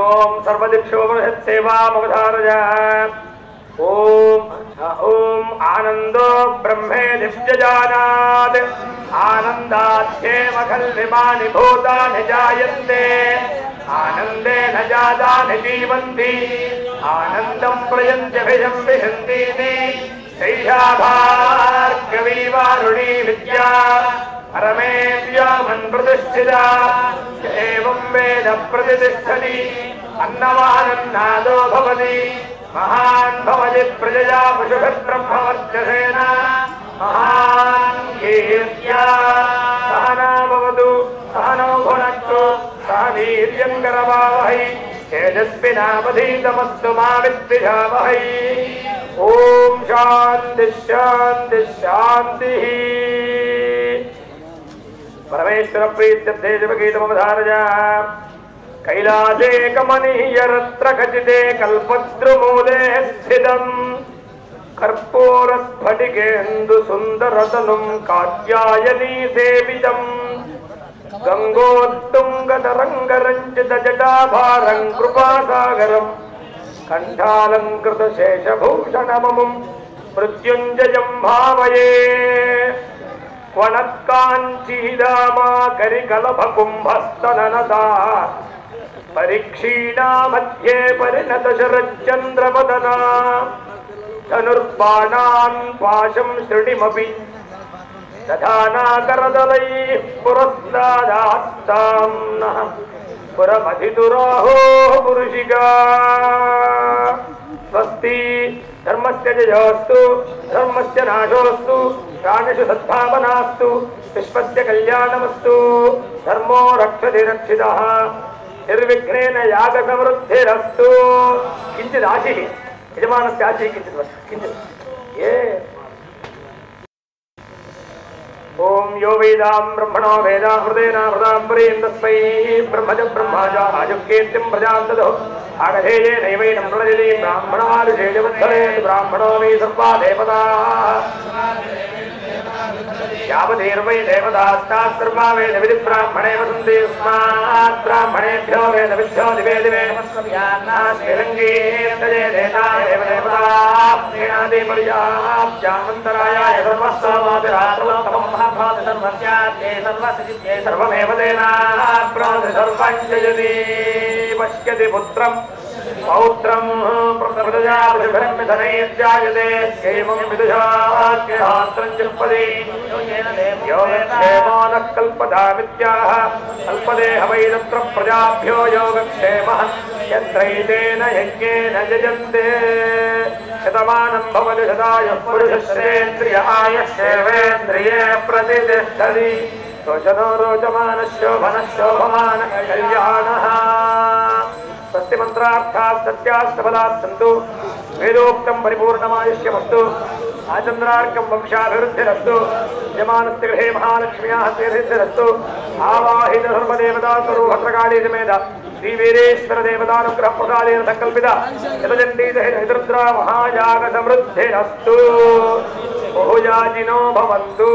ओम सर्वदिक्षोपनिषत्सेवामवधारय ओम ओम आनंदो ब्रह्मेदिष्यजानात् आनन्दात्येव खल्विमानि भूतानि जायन्ते आनन्देन जातानि जीवन्ति आनन्दं प्रयन्त्यभिषं विशन्तीति सैषा भार्गवी वारुणी विद्या परमे व्योमन्प्रतिष्ठिता एवं वेद प्रतिष्ठति अन्नवानन्नादो भवति महान् भवति प्रजया पशुभिर्ब्रह्मवर्चसेन महान् कीर्त्या सहना भवतु सहनौ भुनक्तु सह वीर्यं करवावहै तेजस्विनावधीतमस्तु मा विद्विषावहै ओम शांति शांति शांति परमेश्वर प्रीत्यर्थे जपगीतमवधारय कैलासे कमनीयरत्र खचिते कल्पद्रुमूले स्थितम् कर्पूरस्फटिकेन्दुसुन्दरतनुं कात्यायनी सेवितम् गङ्गोत्तुङ्गतरङ्गरञ्जितजटाभारं कृपासागरम् कण्ठालङ्कृतशेषभूषणममुं मृत्युञ्जयं भावये क्वणत्काञ्चीदामाकरिकलभकुम्भस्तननता परिक्षीणा मध्ये परिणतशरच्चन्द्रवदना धनुर्बाणान् पाशं श्रुतिमपि दधानाकरदलैः पुरस्तादास्तां नः पुरमधितुराहो पुरुषिका स्वस्ति धर्मस्य जयोस्तु धर्मस्य नाशोस्तु प्राणिषु सद्भावनास्तु विश्वस्य कल्याणमस्तु धर्मो रक्षति रक्षितः निर्विघ्नेन यागसमृद्धिरस्तु किञ्चित् आशिः यजमानस्य आशिः किञ्चित् ये ओम यो वेदां ब्रह्मणो वेदा हृदेन हृदां पुरीं तस्मै ब्रह्मज ब्रह्माजा आजुक्कीर्तिं प्रजां ददौ आगधेये नैवैनं प्रजली ब्राह्मणादिशेषवत्सले ब्राह्मणो वै सर्वा देवताः यावदेर्वै देवतास्ताः सर्वा वेदविधिब्राह्मणे वसन्ति यस्मात् ब्राह्मणेभ्यो वेदविद्भ्यो दिवे दिवे श्रीरङ्गीर्तये देताय देवदेवताः प्रीणादिपर्याप्त्यामन्तरायाय सर्वस्वमादिरात्रोत्तमं महाभारत सर्वस्याद्ये सर्वसिद्ध्ये सर्वमेव देनाप्रान्त सर्वं जयति पश्यति पुत्रं पौत्रं प्रप्रजापतिभिर्मिथनैर्जायते एवं विदुषाख्यहात्रं चिर्पदि योगक्षेमानः कल्पदामित्याह कल्पदेह वै तत्र प्रजाभ्यो योगक्षेमः यत्रैतेन यज्ञेन यजन्ते शतमानं भवति शतायुः पुरुषश्रेन्द्रिय आयुष्येवेन्द्रिये प्रतिष्ठति रोचनो रोचमानः शोभनः शोभमानः कल्याणः स्वस्ति मंत्रार्थाः सत्याः सबलाः सन्तु वेदोक्तं परिपूर्णमायुष्यमस्तु आचन्द्रार्कं वंशाभिवृद्धिरस्तु यजमानस्य गृहे महालक्ष्म्याः सिद्धिरस्तु आवाहित सर्वदेवतासुरो भद्रकाली समेत श्रीवीरेश्वरदेवतानुग्रहप्रसादेन संकल्पिता यतचण्डीसहितरुद्रा महायागसमृद्धिरस्तु बहुयाजिनो भवन्तु।